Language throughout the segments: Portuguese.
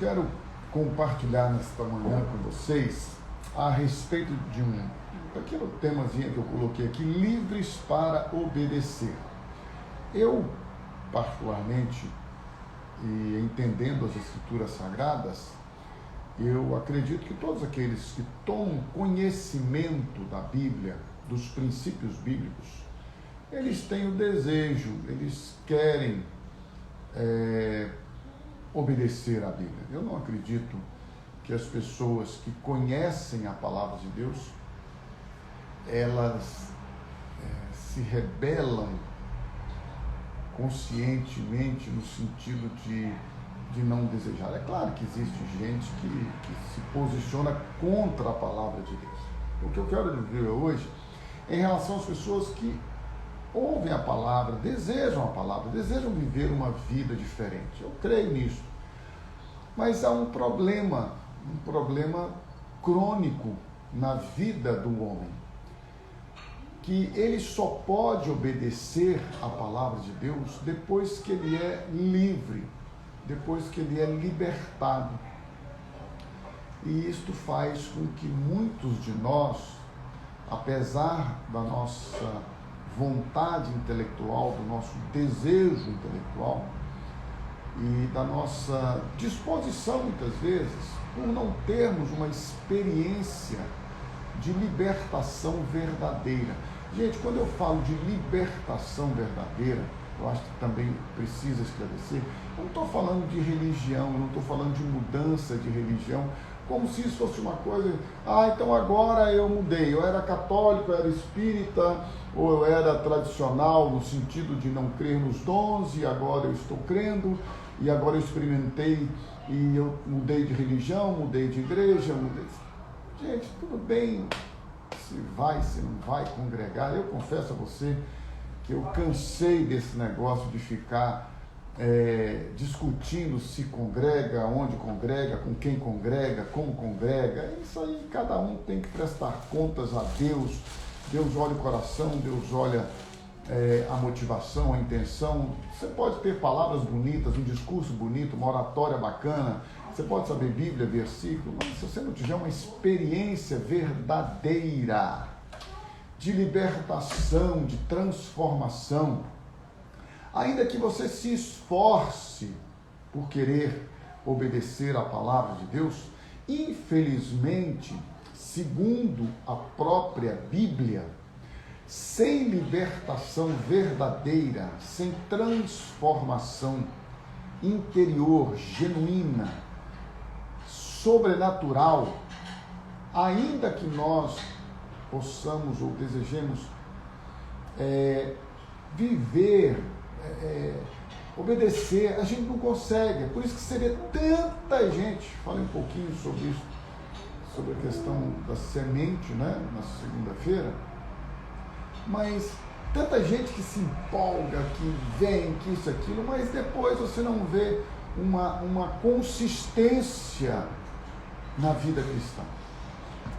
quero compartilhar nesta manhã com vocês a respeito de um pequeno temazinho que eu coloquei aqui, livres para obedecer. Eu, particularmente, e entendendo as Escrituras Sagradas, eu acredito que todos aqueles que tomam conhecimento da Bíblia, dos princípios bíblicos, eles têm o desejo, eles querem obedecer à Bíblia. Eu não acredito que as pessoas que conhecem a palavra de Deus, elas se rebelam conscientemente no sentido de não desejar. É claro que existe gente que se posiciona contra a palavra de Deus. O que eu quero dizer hoje é em relação às pessoas que ouvem a palavra, desejam viver uma vida diferente. Eu creio nisso. Mas há um problema crônico na vida do homem, que ele só pode obedecer à palavra de Deus depois que ele é livre, depois que ele é libertado. E isto faz com que muitos de nós, apesar da nossa vontade intelectual, do nosso desejo intelectual e da nossa disposição, muitas vezes, por não termos uma experiência de libertação verdadeira. Gente, quando eu falo de libertação verdadeira, eu acho que também precisa esclarecer, eu não estou falando de religião, eu não estou falando de mudança de religião, como se isso fosse uma coisa, então agora eu mudei, eu era católico, eu era espírita, ou eu era tradicional no sentido de não crer nos dons, e agora eu estou crendo, e agora eu experimentei, e eu mudei de religião, mudei de igreja, Gente, tudo bem, se vai, se não vai congregar. Eu confesso a você que eu cansei desse negócio de ficar discutindo se congrega, onde congrega, com quem congrega, como congrega. Isso aí cada um tem que prestar contas a Deus. Deus olha o coração, Deus olha a motivação, a intenção. Você pode ter palavras bonitas, um discurso bonito, uma oratória bacana, você pode saber Bíblia, versículo, mas se você não tiver uma experiência verdadeira de libertação, de transformação, ainda que você se esforce por querer obedecer à palavra de Deus, infelizmente, segundo a própria Bíblia, sem libertação verdadeira, sem transformação interior, genuína, sobrenatural, ainda que nós possamos ou desejemos viver, obedecer, a gente não consegue. É por isso que seria tanta gente, falei um pouquinho sobre isso, sobre a questão da semente, né, na segunda-feira, mas tanta gente que se empolga, que vem, que isso, aquilo, mas depois você não vê uma consistência na vida cristã.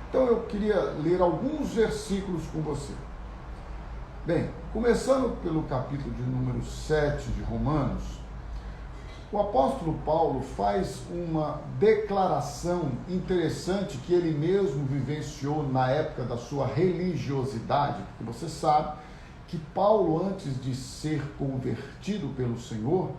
Então eu queria ler alguns versículos com você. Bem, começando pelo capítulo de número 7 de Romanos, o apóstolo Paulo faz uma declaração interessante que ele mesmo vivenciou na época da sua religiosidade, porque você sabe que Paulo, antes de ser convertido pelo Senhor,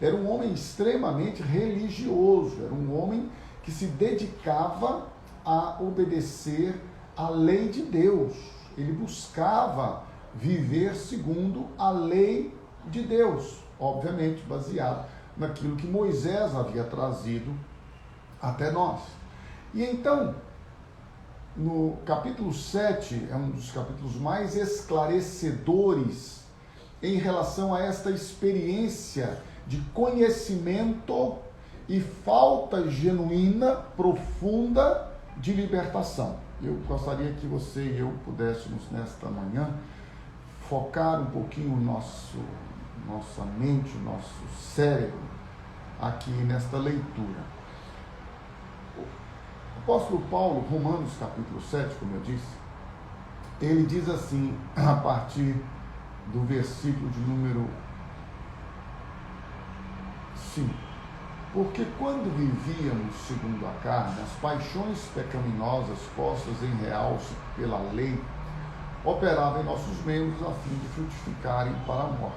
era um homem extremamente religioso, era um homem que se dedicava a obedecer à lei de Deus. Ele buscava viver segundo a lei de Deus, obviamente baseado naquilo que Moisés havia trazido até nós. E então, no capítulo 7, é um dos capítulos mais esclarecedores em relação a esta experiência de conhecimento e falta genuína, profunda de libertação. Eu gostaria que você e eu pudéssemos, nesta manhã, focar um pouquinho nossa mente, nosso cérebro, aqui nesta leitura. O apóstolo Paulo, Romanos capítulo 7, como eu disse, ele diz assim, a partir do versículo de número 5. Porque quando vivíamos segundo a carne, as paixões pecaminosas postas em realce pela lei operavam em nossos membros a fim de frutificarem para a morte.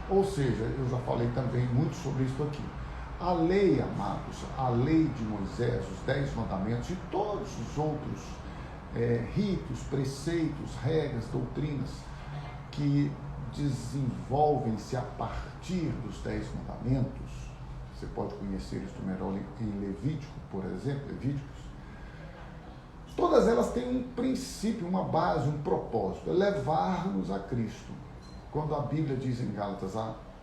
Ou seja, eu já falei também muito sobre isso aqui. A lei, amados, a lei de Moisés, os 10 mandamentos e todos os outros ritos, preceitos, regras, doutrinas que desenvolvem-se a partir dos 10 mandamentos. Você pode conhecer isso melhor em Levítico, por exemplo, Levíticos. Todas elas têm um princípio, uma base, um propósito, é levar-nos a Cristo. Quando a Bíblia diz em Gálatas,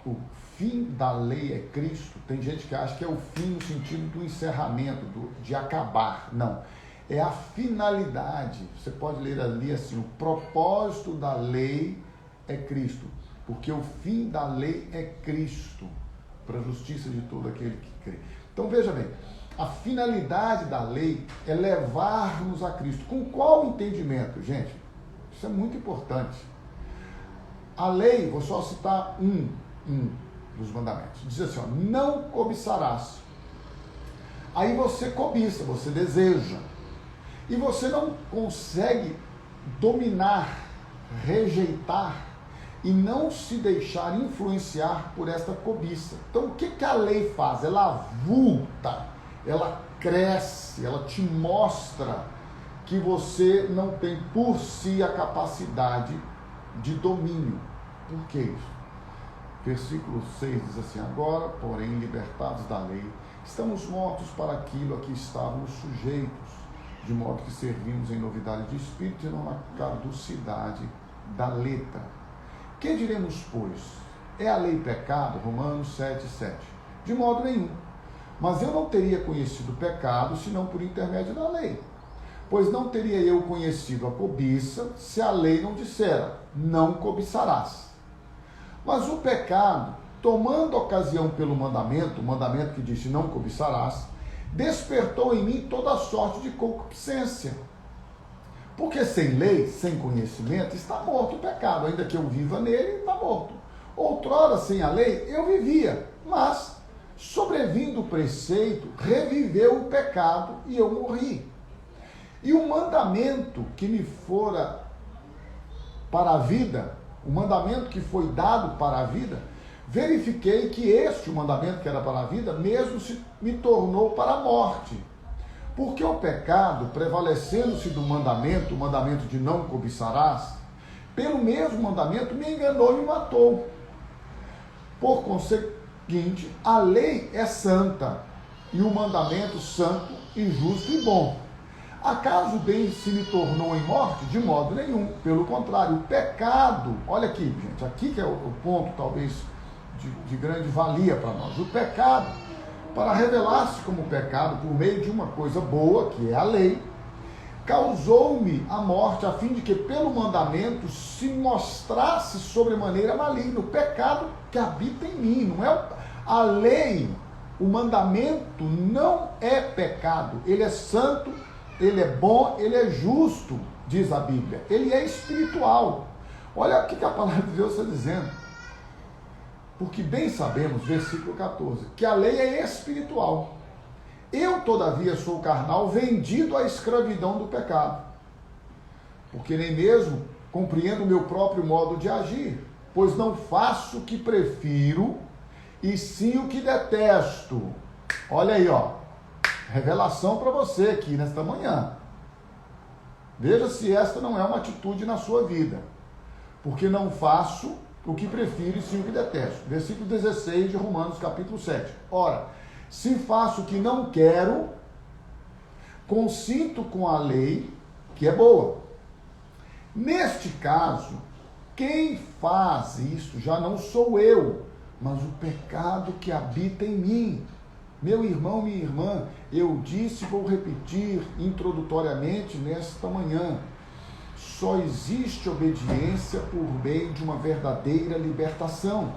o fim da lei é Cristo, tem gente que acha que é o fim no sentido do encerramento, de acabar. Não, é a finalidade. Você pode ler ali assim, o propósito da lei é Cristo, porque o fim da lei é Cristo, para a justiça de todo aquele que crê. Então veja bem, a finalidade da lei é levar-nos a Cristo. Com qual entendimento, gente? Isso é muito importante. A lei, vou só citar um dos mandamentos. Diz assim, ó, não cobiçarás. Aí você cobiça, você deseja. E você não consegue dominar, rejeitar e não se deixar influenciar por esta cobiça. Então o que a lei faz? Ela avulta, ela cresce, ela te mostra que você não tem por si a capacidade de domínio. Por que isso? Versículo 6 diz assim, agora, porém, libertados da lei, estamos mortos para aquilo a que estávamos sujeitos, de modo que servimos em novidade de espírito e não na caducidade da letra. Que diremos, pois? É a lei pecado? Romanos 7:7. De modo nenhum. Mas eu não teria conhecido o pecado, senão por intermédio da lei. Pois não teria eu conhecido a cobiça, se a lei não dissera, não cobiçarás. Mas o pecado, tomando ocasião pelo mandamento, o mandamento que disse não cobiçarás, despertou em mim toda sorte de concupiscência. Porque sem lei, sem conhecimento, está morto o pecado. Ainda que eu viva nele, está morto. Outrora, sem a lei, eu vivia, mas, sobrevindo o preceito, reviveu o pecado e eu morri. E o mandamento que me fora para a vida, o mandamento que foi dado para a vida, verifiquei que este, o mandamento que era para a vida, mesmo me tornou para a morte. Porque o pecado, prevalecendo-se do mandamento, o mandamento de não cobiçarás, pelo mesmo mandamento me enganou e me matou. Por conseguinte, a lei é santa, e o mandamento santo, e justo e bom. Acaso o bem se me tornou em morte? De modo nenhum. Pelo contrário, o pecado, olha aqui, gente, aqui que é o ponto talvez de grande valia para nós. O pecado, para revelar-se como pecado por meio de uma coisa boa, que é a lei, causou-me a morte, a fim de que pelo mandamento se mostrasse sobremaneira maligno. O pecado que habita em mim, não é a lei, o mandamento não é pecado, ele é santo, ele é bom, ele é justo, diz a Bíblia, ele é espiritual. Olha o que a palavra de Deus está dizendo. Porque bem sabemos, versículo 14, que a lei é espiritual. Eu, todavia, sou carnal, vendido à escravidão do pecado. Porque nem mesmo compreendo o meu próprio modo de agir, pois não faço o que prefiro, e sim o que detesto. Olha aí, ó. Revelação para você aqui nesta manhã. Veja se esta não é uma atitude na sua vida. Porque não faço o que prefiro e sim o que detesto. Versículo 16 de Romanos, capítulo 7. Ora, se faço o que não quero, consinto com a lei, que é boa. Neste caso, quem faz isso já não sou eu, mas o pecado que habita em mim. Meu irmão, minha irmã, eu disse e vou repetir introdutoriamente nesta manhã. Só existe obediência por meio de uma verdadeira libertação.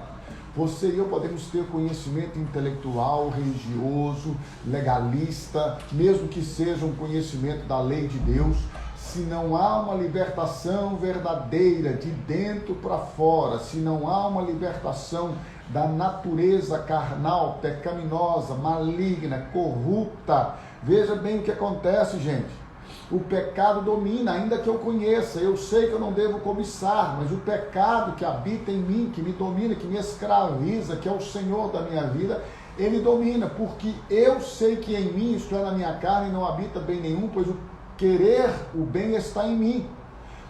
Você e eu podemos ter conhecimento intelectual, religioso, legalista, mesmo que seja um conhecimento da lei de Deus, se não há uma libertação verdadeira de dentro para fora, se não há uma libertação da natureza carnal, pecaminosa, maligna, corrupta. Veja bem o que acontece, gente. O pecado domina, ainda que eu conheça, eu sei que eu não devo cobiçar, mas o pecado que habita em mim, que me domina, que me escraviza, que é o Senhor da minha vida, ele domina, porque eu sei que em mim, isto é, na minha carne, não habita bem nenhum, pois o querer o bem está em mim,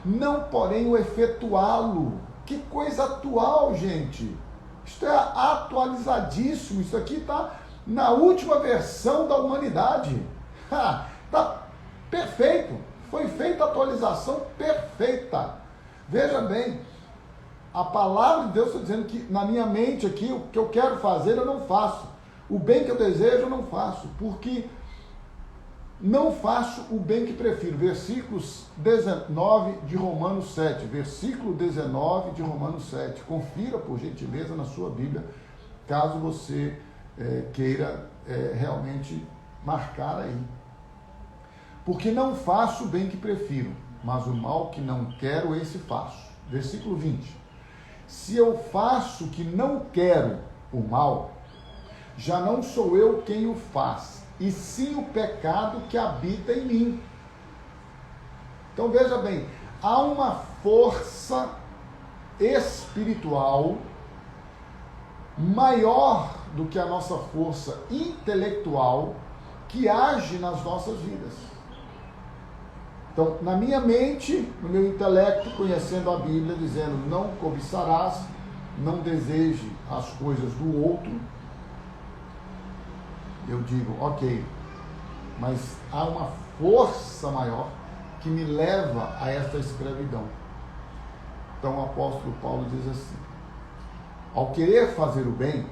não porém o efetuá-lo. Que coisa atual, gente! Isto é atualizadíssimo, isso aqui está na última versão da humanidade. Está perfeito, foi feita a atualização perfeita. Veja bem, a palavra de Deus está dizendo que na minha mente aqui, o que eu quero fazer eu não faço, o bem que eu desejo eu não faço, porque não faço o bem que prefiro. Versículos 19 de Romanos 7, versículo 19 de Romanos 7, confira por gentileza na sua Bíblia, caso você queira realmente marcar aí. Porque não faço o bem que prefiro, mas o mal que não quero, esse faço. Versículo 20. Se eu faço o que não quero, o mal, já não sou eu quem o faz, e sim o pecado que habita em mim. Então veja bem, há uma força espiritual maior do que a nossa força intelectual que age nas nossas vidas. Então, na minha mente, no meu intelecto, conhecendo a Bíblia, dizendo, não cobiçarás, não deseje as coisas do outro, eu digo, ok, mas há uma força maior que me leva a esta escravidão. Então o apóstolo Paulo diz assim, ao querer fazer o bem,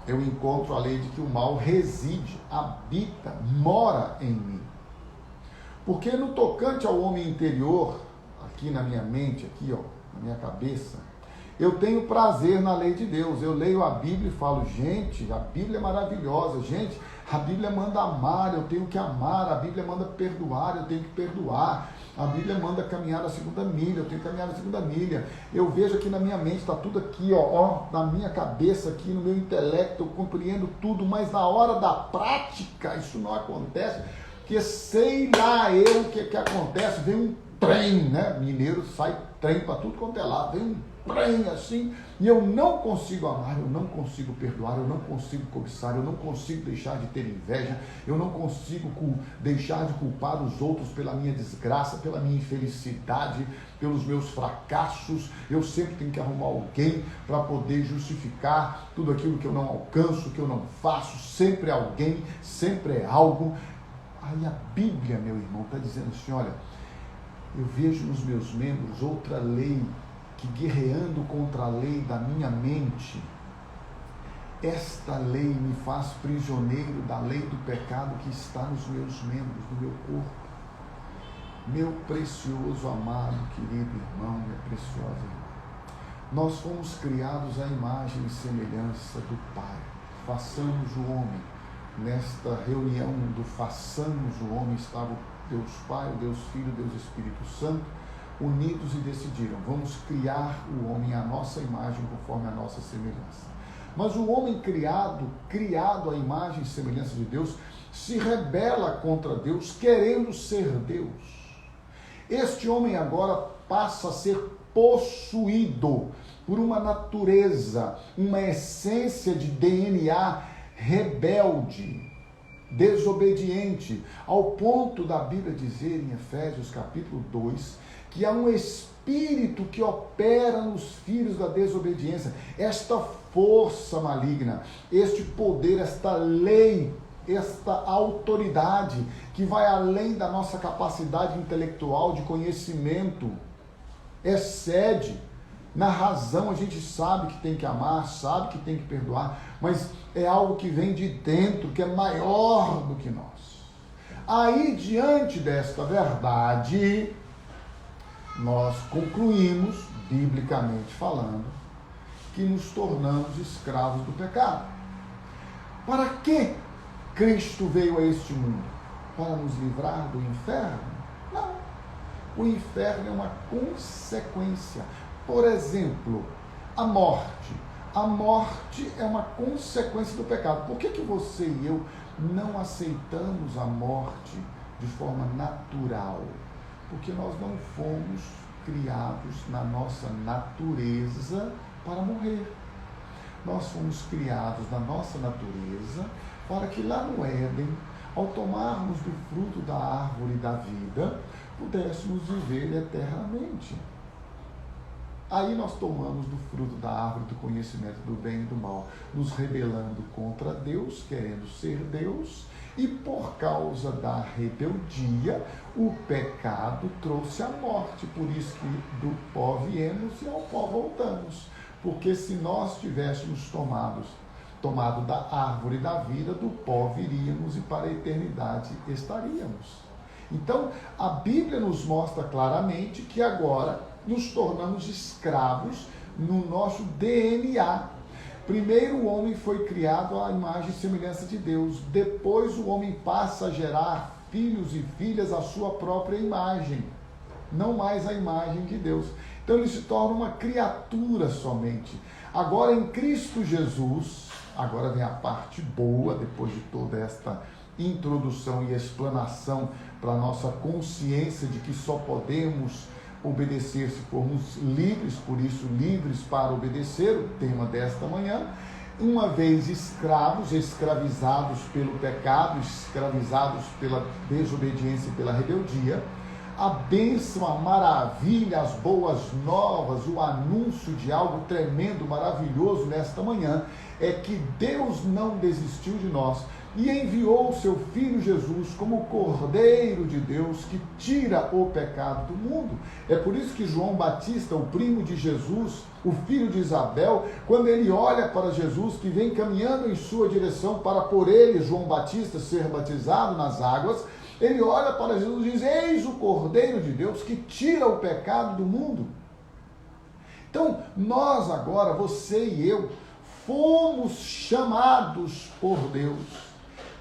eu encontro a lei de que o mal reside, habita, mora em mim. Porque no tocante ao homem interior, aqui na minha mente, aqui ó, na minha cabeça, eu tenho prazer na lei de Deus. Eu leio a Bíblia e falo, gente, a Bíblia é maravilhosa. Gente, a Bíblia manda amar, eu tenho que amar. A Bíblia manda perdoar, eu tenho que perdoar. A Bíblia manda caminhar a segunda milha, eu tenho que caminhar a segunda milha. Eu vejo aqui na minha mente, está tudo aqui, ó, na minha cabeça, aqui no meu intelecto, eu compreendo tudo, mas na hora da prática isso não acontece. Porque sei lá eu o que acontece, vem um trem, né? Mineiro sai trem para tudo quanto é lado, vem um trem assim, e eu não consigo amar, eu não consigo perdoar, eu não consigo cobiçar, eu não consigo deixar de ter inveja, eu não consigo deixar de culpar os outros pela minha desgraça, pela minha infelicidade, pelos meus fracassos. Eu sempre tenho que arrumar alguém para poder justificar tudo aquilo que eu não alcanço, que eu não faço, sempre é alguém, sempre é algo. Aí a Bíblia, meu irmão, está dizendo assim, olha, eu vejo nos meus membros outra lei que guerreando contra a lei da minha mente, esta lei me faz prisioneiro da lei do pecado que está nos meus membros, no meu corpo. Meu precioso, amado, querido irmão, minha preciosa irmã, nós fomos criados à imagem e semelhança do Pai. Façamos o homem. Nesta reunião do façamos o homem, estava o Deus Pai, o Deus Filho, o Deus Espírito Santo, unidos e decidiram, vamos criar o homem à nossa imagem, conforme a nossa semelhança. Mas o homem criado à imagem e semelhança de Deus, se rebela contra Deus, querendo ser Deus. Este homem agora passa a ser possuído por uma natureza, uma essência de DNA rebelde, desobediente, ao ponto da Bíblia dizer em Efésios capítulo 2, que há um espírito que opera nos filhos da desobediência, esta força maligna, este poder, esta lei, esta autoridade, que vai além da nossa capacidade intelectual de conhecimento, excede. Na razão a gente sabe que tem que amar, sabe que tem que perdoar, mas é algo que vem de dentro, que é maior do que nós. Aí, diante desta verdade, nós concluímos, biblicamente falando, que nos tornamos escravos do pecado. Para que Cristo veio a este mundo? Para nos livrar do inferno? Não. O inferno é uma consequência. Por exemplo, a morte. A morte é uma consequência do pecado. Por que você e eu não aceitamos a morte de forma natural? Porque nós não fomos criados na nossa natureza para morrer. Nós fomos criados na nossa natureza para que lá no Éden, ao tomarmos do fruto da árvore da vida, pudéssemos viver eternamente. Aí nós tomamos do fruto da árvore do conhecimento do bem e do mal, nos rebelando contra Deus, querendo ser Deus, e por causa da rebeldia, o pecado trouxe a morte. Por isso que do pó viemos e ao pó voltamos. Porque se nós tivéssemos tomado da árvore da vida, do pó viríamos e para a eternidade estaríamos. Então, a Bíblia nos mostra claramente que agora nos tornamos escravos no nosso DNA. Primeiro o homem foi criado à imagem e semelhança de Deus. Depois o homem passa a gerar filhos e filhas à sua própria imagem, não mais a imagem de Deus. Então ele se torna uma criatura somente. Agora em Cristo Jesus, agora vem a parte boa, depois de toda esta introdução e explanação para a nossa consciência de que só podemos obedecer se formos livres, por isso livres para obedecer, o tema desta manhã. Uma vez escravos, escravizados pelo pecado, escravizados pela desobediência e pela rebeldia, a bênção, a maravilha, as boas novas, o anúncio de algo tremendo, maravilhoso nesta manhã, é que Deus não desistiu de nós e enviou o seu Filho Jesus como o Cordeiro de Deus que tira o pecado do mundo. É por isso que João Batista, o primo de Jesus, o filho de Isabel, quando ele olha para Jesus que vem caminhando em sua direção para por ele, João Batista, ser batizado nas águas, ele olha para Jesus e diz: eis o Cordeiro de Deus que tira o pecado do mundo. Então, nós agora, você e eu, fomos chamados por Deus,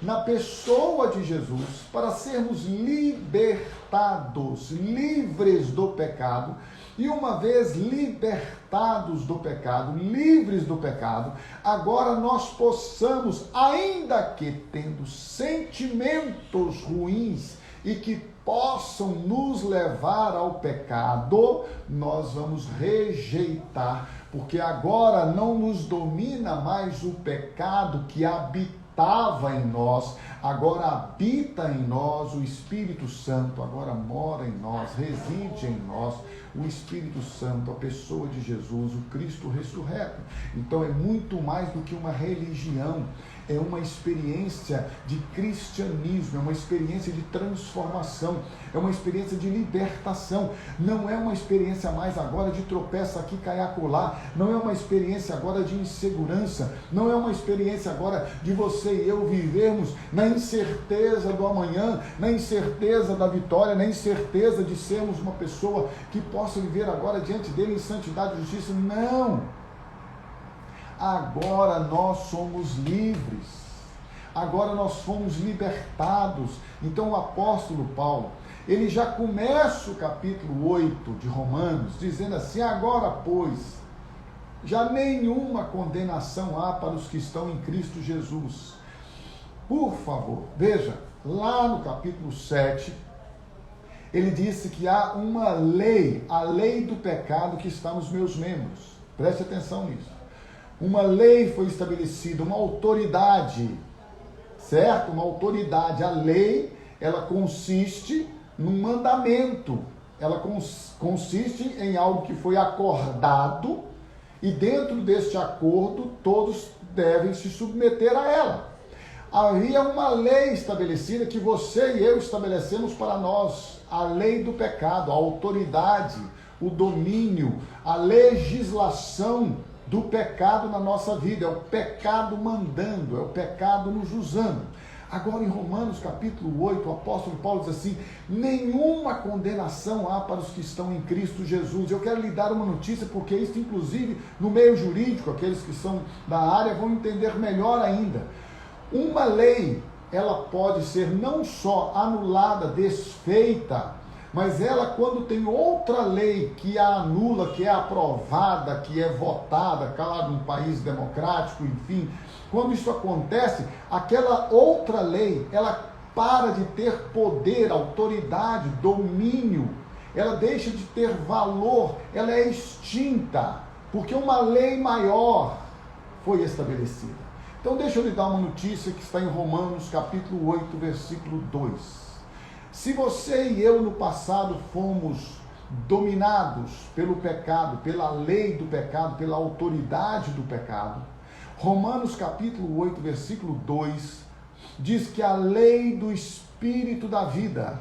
na pessoa de Jesus, para sermos libertados, livres do pecado. E uma vez libertados do pecado, livres do pecado, agora nós possamos, ainda que tendo sentimentos ruins e que possam nos levar ao pecado, nós vamos rejeitar, porque agora não nos domina mais o pecado que habitava em nós, agora habita em nós o Espírito Santo, agora mora em nós, reside em nós o Espírito Santo, a pessoa de Jesus, o Cristo ressurreto. Então é muito mais do que uma religião, é uma experiência de cristianismo, é uma experiência de transformação, é uma experiência de libertação. Não é uma experiência mais agora de tropeça aqui, cai acolá, não é uma experiência agora de insegurança, não é uma experiência agora de você e eu vivermos na incerteza do amanhã, na incerteza da vitória, na incerteza de sermos uma pessoa que possa viver agora diante dele em santidade e justiça. Não! Agora nós somos livres, agora nós fomos libertados. Então o apóstolo Paulo, ele já começa o capítulo 8 de Romanos, dizendo assim: agora, pois, já nenhuma condenação há para os que estão em Cristo Jesus. Por favor, veja, lá no capítulo 7, ele disse que há uma lei, a lei do pecado que está nos meus membros. Preste atenção nisso. Uma lei foi estabelecida, uma autoridade, certo? Uma autoridade. A lei, ela consiste num mandamento, ela consiste em algo que foi acordado e dentro deste acordo todos devem se submeter a ela. Havia uma lei estabelecida que você e eu estabelecemos para nós, a lei do pecado, a autoridade, o domínio, a legislação do pecado na nossa vida, é o pecado mandando, é o pecado nos usando. Agora em Romanos capítulo 8, o apóstolo Paulo diz assim: nenhuma condenação há para os que estão em Cristo Jesus. Eu quero lhe dar uma notícia, porque isso inclusive no meio jurídico, aqueles que são da área vão entender melhor ainda. Uma lei, ela pode ser não só anulada, desfeita, Mas ela, quando tem outra lei que a anula, que é aprovada, que é votada, claro, num país democrático, enfim, quando isso acontece, aquela outra lei, ela para de ter poder, autoridade, domínio, ela deixa de ter valor, ela é extinta, porque uma lei maior foi estabelecida. Então deixa eu lhe dar uma notícia que está em Romanos capítulo 8, versículo 2. Se você e eu no passado fomos dominados pelo pecado, pela lei do pecado, pela autoridade do pecado, Romanos capítulo 8, versículo 2, diz que a lei do Espírito da vida,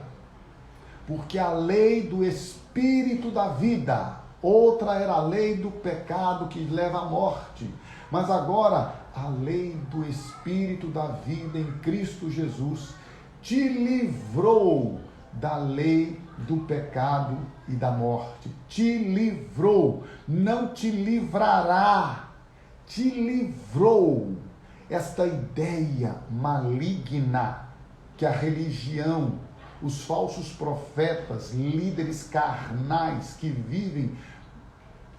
porque a lei do Espírito da vida, outra era a lei do pecado que leva à morte, mas agora a lei do Espírito da vida em Cristo Jesus te livrou da lei do pecado e da morte. Te livrou, não te livrará, te livrou. Esta ideia maligna que a religião, os falsos profetas, líderes carnais que vivem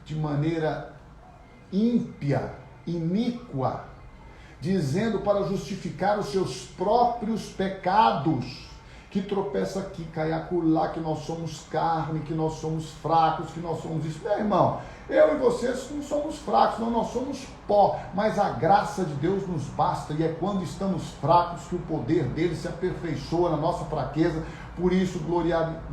de maneira ímpia, iníqua, dizendo para justificar os seus próprios pecados, que tropeça aqui, cai acolá, que nós somos carne, que nós somos fracos, que nós somos isso. Meu irmão, eu e vocês não somos fracos, não, nós somos pó, mas a graça de Deus nos basta, e é quando estamos fracos que o poder dele se aperfeiçoa na nossa fraqueza. Por isso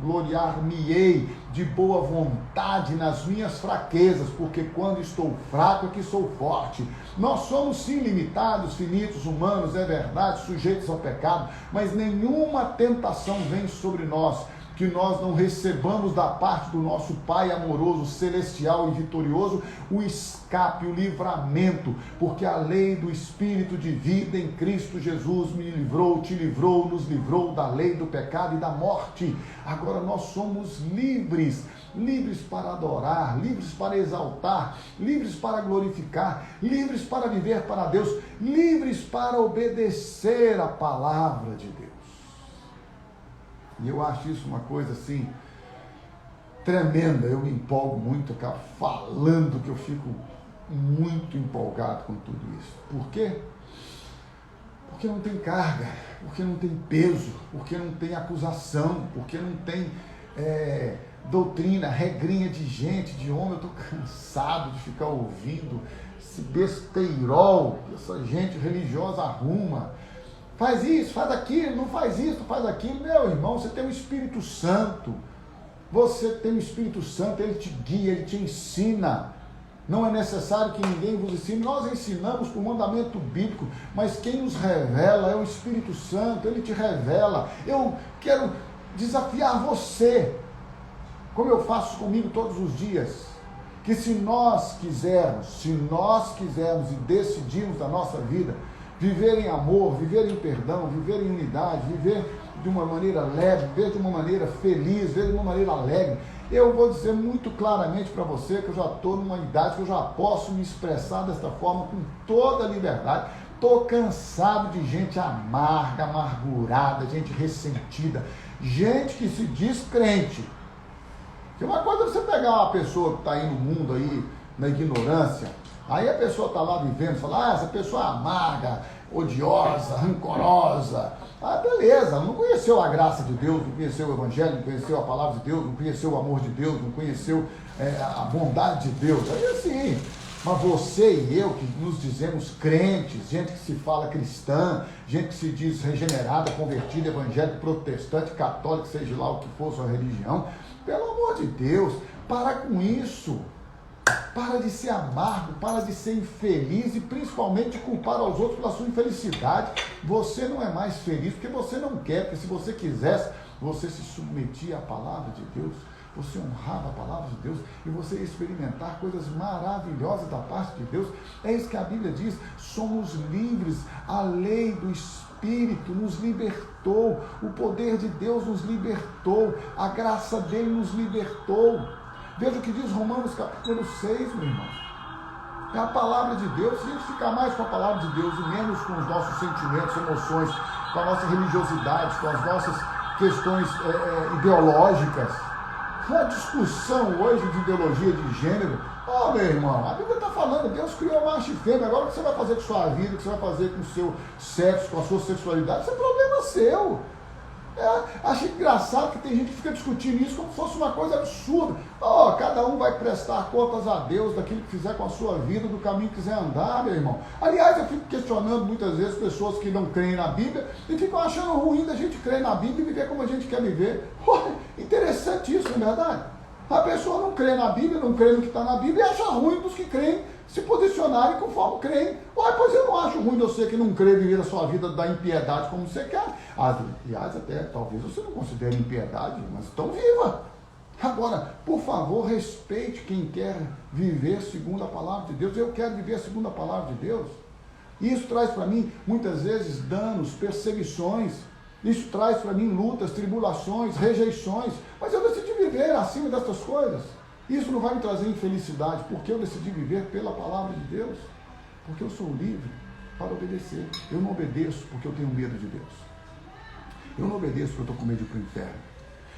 gloriar-me-ei de boa vontade nas minhas fraquezas, porque quando estou fraco é que sou forte. Nós somos sim limitados, finitos, humanos, é verdade, sujeitos ao pecado, mas nenhuma tentação vem sobre nós que nós não recebamos da parte do nosso Pai amoroso, celestial e vitorioso, o escape, o livramento, porque a lei do Espírito de vida em Cristo Jesus me livrou, te livrou, nos livrou da lei do pecado e da morte. Agora nós somos livres, livres para adorar, livres para exaltar, livres para glorificar, livres para viver para Deus, livres para obedecer a palavra de Deus. E eu acho isso uma coisa assim, tremenda. Eu me empolgo muito, cara, falando que eu fico muito empolgado com tudo isso. Por quê? Porque não tem carga, porque não tem peso, porque não tem acusação, porque não tem doutrina, regrinha de gente, de homem. Eu estou cansado de ficar ouvindo esse besteirol que essa gente religiosa arruma. Faz isso, faz aquilo, não faz isso, não faz aquilo. Meu irmão, você tem o Espírito Santo. Você tem o Espírito Santo, ele te guia, ele te ensina. Não é necessário que ninguém vos ensine. Nós ensinamos por mandamento bíblico, mas quem nos revela é o Espírito Santo, ele te revela. Eu quero desafiar você, como eu faço comigo todos os dias, que se nós quisermos e decidirmos na nossa vida, viver em amor, viver em perdão, viver em unidade, viver de uma maneira leve, viver de uma maneira feliz, viver de uma maneira alegre. Eu vou dizer muito claramente para você que eu já estou numa idade que eu já posso me expressar desta forma com toda a liberdade. Estou cansado de gente amarga, amargurada, gente ressentida, gente que se diz crente. Porque uma coisa é você pegar uma pessoa que está aí no mundo, aí, na ignorância. Aí a pessoa está lá vivendo e fala, essa pessoa é amarga, odiosa, rancorosa. Ah, beleza, não conheceu a graça de Deus, não conheceu o Evangelho, não conheceu a palavra de Deus, não conheceu o amor de Deus, não conheceu a bondade de Deus. Aí assim, mas você e eu que nos dizemos crentes, gente que se fala cristã, gente que se diz regenerada, convertida, evangélico, protestante, católico, seja lá o que for sua religião, pelo amor de Deus, para com isso. Para de ser amargo, para de ser infeliz e principalmente de culpar aos outros pela sua infelicidade. Você não é mais feliz porque você não quer, porque se você quisesse, você se submetia à palavra de Deus, você honrava a palavra de Deus e você ia experimentar coisas maravilhosas da parte de Deus. É isso que a Bíblia diz, somos livres, a lei do Espírito nos libertou, o poder de Deus nos libertou, a graça dele nos libertou. Veja o que diz Romanos capítulo 6, meu irmão. É a palavra de Deus. Se a gente ficar mais com a palavra de Deus e menos com os nossos sentimentos, emoções, com a nossa religiosidade, com as nossas questões ideológicas. Uma discussão hoje de ideologia de gênero. Meu irmão, a Bíblia está falando, Deus criou macho e fêmea. Agora o que você vai fazer com sua vida, o que você vai fazer com o seu sexo, com a sua sexualidade, isso é problema seu. Acho engraçado que tem gente que fica discutindo isso como se fosse uma coisa absurda. Cada um vai prestar contas a Deus daquilo que fizer com a sua vida, do caminho que quiser andar, meu irmão. Aliás, eu fico questionando muitas vezes pessoas que não creem na Bíblia e ficam achando ruim da gente crer na Bíblia e viver como a gente quer viver. Interessante isso, não é verdade? A pessoa não crê na Bíblia, não crê no que está na Bíblia e acha ruim dos que creem se posicionarem conforme creem. Pois eu não acho ruim você que não crê viver a sua vida da impiedade como você quer. Aliás, até talvez você não considere impiedade, mas tão viva. Agora, por favor, respeite quem quer viver segundo a palavra de Deus. Eu quero viver segundo a palavra de Deus. Isso traz para mim, muitas vezes, danos, perseguições. Isso traz para mim lutas, tribulações, rejeições. Mas eu decidi viver acima dessas coisas. Isso não vai me trazer infelicidade, porque eu decidi viver pela palavra de Deus. Porque eu sou livre para obedecer. Eu não obedeço porque eu tenho medo de Deus. Eu não obedeço porque eu estou com medo de ir para o inferno.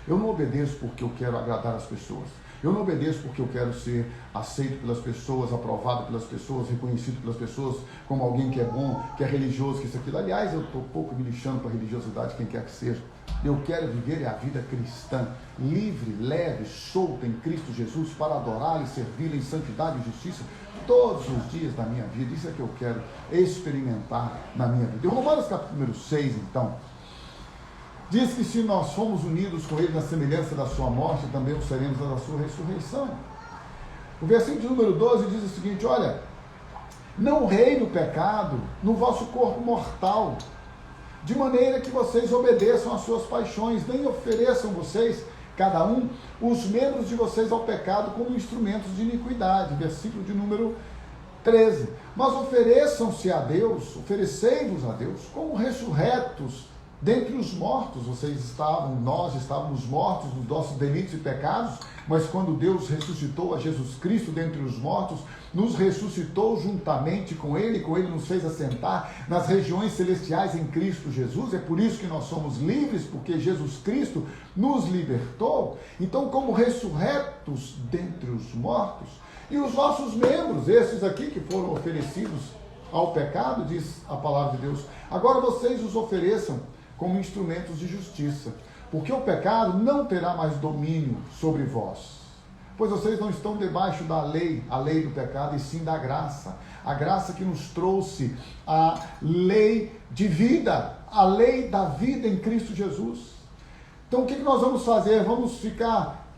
Eu não obedeço porque eu quero agradar as pessoas. Eu não obedeço porque eu quero ser aceito pelas pessoas, aprovado pelas pessoas, reconhecido pelas pessoas como alguém que é bom, que é religioso, que isso, aquilo. Aliás, eu estou pouco me lixando para a religiosidade, quem quer que seja. Eu quero viver a vida cristã, livre, leve, solta em Cristo Jesus, para adorá-lo e servi-lo em santidade e justiça todos os dias da minha vida. Isso é que eu quero experimentar na minha vida. Em Romanos capítulo número 6, então, diz que se nós fomos unidos com ele na semelhança da sua morte, também o seremos na sua ressurreição. O versículo número 12 diz o seguinte: olha, não reine o pecado no vosso corpo mortal, de maneira que vocês obedeçam às suas paixões, nem ofereçam vocês, cada um, os membros de vocês ao pecado como instrumentos de iniquidade. Versículo de número 13. Mas ofereçam-se a Deus, oferecei-vos a Deus, como ressurretos dentre os mortos. Nós estávamos mortos nos nossos delitos e pecados, mas quando Deus ressuscitou a Jesus Cristo dentre os mortos, nos ressuscitou juntamente com Ele nos fez assentar nas regiões celestiais em Cristo Jesus. É por isso que nós somos livres, porque Jesus Cristo nos libertou. Então, como ressurretos dentre os mortos, e os nossos membros, esses aqui que foram oferecidos ao pecado, diz a palavra de Deus, agora vocês os ofereçam como instrumentos de justiça, porque o pecado não terá mais domínio sobre vós, pois vocês não estão debaixo da lei, a lei do pecado, e sim da graça, a graça que nos trouxe a lei de vida, a lei da vida em Cristo Jesus. Então o que nós vamos fazer? Vamos ficar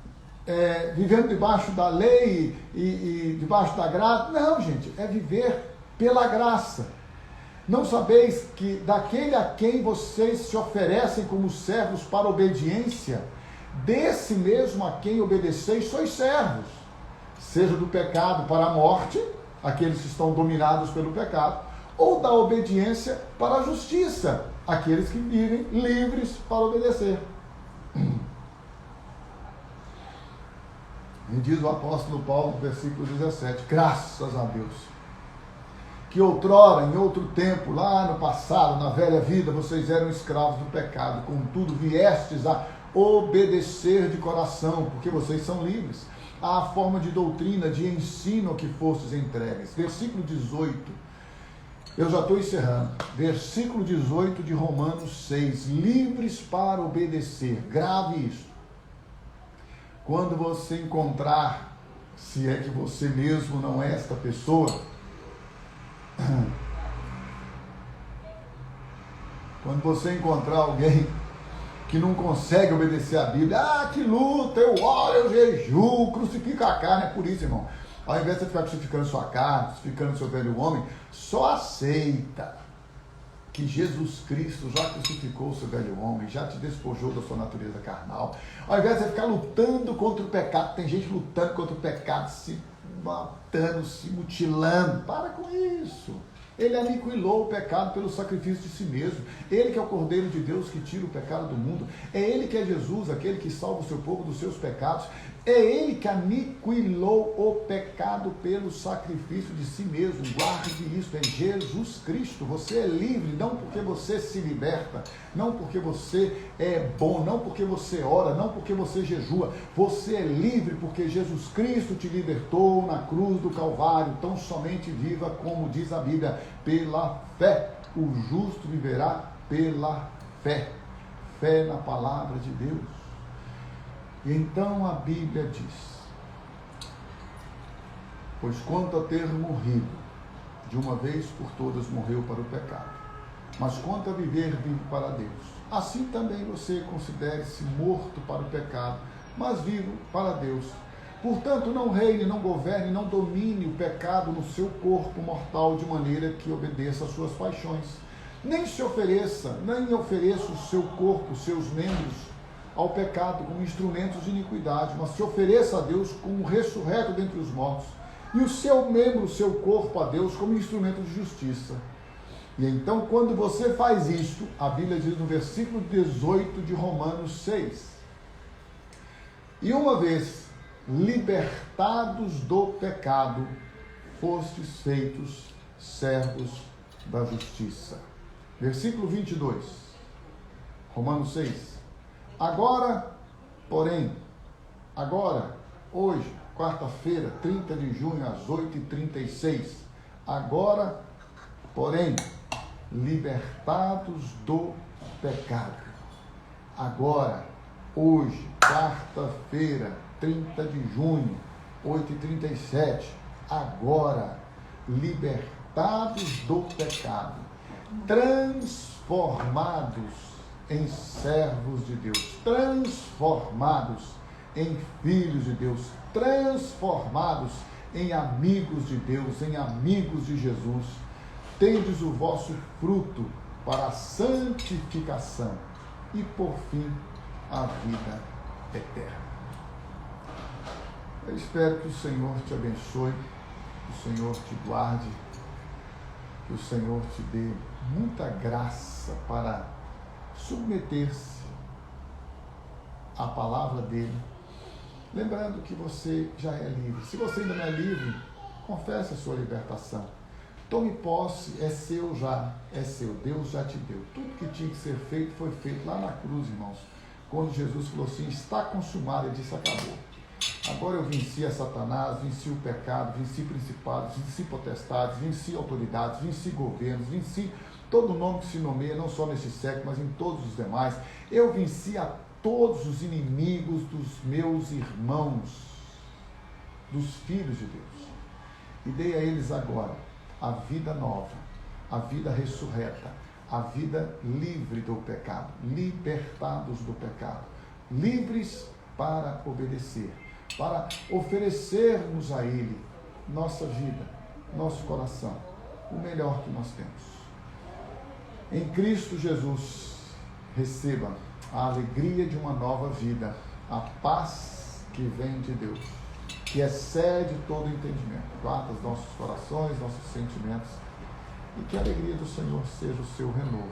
vivendo debaixo da lei e debaixo da graça? Não, gente, é viver pela graça. Não sabeis que daquele a quem vocês se oferecem como servos para obediência, desse mesmo a quem obedeceis sois servos, seja do pecado para a morte, aqueles que estão dominados pelo pecado, ou da obediência para a justiça, aqueles que vivem livres para obedecer. E diz o apóstolo Paulo no versículo 17, graças a Deus, que outrora, em outro tempo, lá no passado, na velha vida, vocês eram escravos do pecado, contudo viestes a obedecer de coração, porque vocês são livres, à forma de doutrina, de ensino a que fostes entregues. Versículo 18, eu já estou encerrando, versículo 18 de Romanos 6, livres para obedecer. Grave isso. Quando você encontrar, se é que você mesmo não é esta pessoa, quando você encontrar alguém que não consegue obedecer a Bíblia, que luta, eu oro, eu jejuo, crucifico a carne, é por isso, irmão. Ao invés de você ficar crucificando sua carne, crucificando seu velho homem, só aceita que Jesus Cristo já crucificou o seu velho homem, já te despojou da sua natureza carnal. Ao invés de você ficar lutando contra o pecado, tem gente lutando contra o pecado, se matando, se mutilando. Para com isso. Ele aniquilou o pecado pelo sacrifício de si mesmo. Ele que é o Cordeiro de Deus que tira o pecado do mundo. É Ele que é Jesus, aquele que salva o seu povo dos seus pecados. É Ele que aniquilou o pecado pelo sacrifício de si mesmo. Guarde isso, é Jesus Cristo. Você é livre, não porque você se liberta, não porque você é bom, não porque você ora, não porque você jejua. Você é livre porque Jesus Cristo te libertou na cruz do Calvário. Então somente viva como diz a Bíblia, pela fé. O justo viverá pela fé. Fé na palavra de Deus. Então a Bíblia diz: pois quanto a ter morrido, de uma vez por todas morreu para o pecado, mas quanto a viver, vive para Deus. Assim também você considere-se morto para o pecado, mas vivo para Deus. Portanto, não reine, não governe, não domine o pecado no seu corpo mortal, de maneira que obedeça às suas paixões. Nem se ofereça, nem ofereça o seu corpo, os seus membros, ao pecado como instrumentos de iniquidade, mas se ofereça a Deus como ressurreto dentre os mortos, e o seu membro, o seu corpo a Deus como instrumento de justiça. E então, quando você faz isto, a Bíblia diz no versículo 18 de Romanos 6, e uma vez libertados do pecado, fostes feitos servos da justiça. Versículo 22, Romanos 6. Agora, porém, hoje, quarta-feira, 30 de junho, às 8h36, agora, porém, libertados do pecado. Agora, hoje, quarta-feira, 30 de junho, 8h37, agora, libertados do pecado, transformados em servos de Deus, transformados em filhos de Deus, transformados em amigos de Deus, em amigos de Jesus. Tendes o vosso fruto para a santificação e, por fim, a vida eterna. Eu espero que o Senhor te abençoe, que o Senhor te guarde, que o Senhor te dê muita graça para submeter-se à palavra dele, lembrando que você já é livre. Se você ainda não é livre, confesse a sua libertação. Tome posse, é seu já, é seu. Deus já te deu. Tudo que tinha que ser feito foi feito lá na cruz, irmãos. Quando Jesus falou assim, está consumado, ele disse, acabou. Agora eu venci a Satanás, venci o pecado, venci principados, venci potestades, venci autoridades, venci governos, venci todo nome que se nomeia, não só neste século, mas em todos os demais. Eu venci a todos os inimigos dos meus irmãos, dos filhos de Deus. E dei a eles agora a vida nova, a vida ressurreta, a vida livre do pecado, libertados do pecado, livres para obedecer, para oferecermos a Ele nossa vida, nosso coração, o melhor que nós temos. Em Cristo Jesus, receba a alegria de uma nova vida, a paz que vem de Deus, que excede todo entendimento. Guarda os nossos corações, nossos sentimentos, e que a alegria do Senhor seja o seu renovo.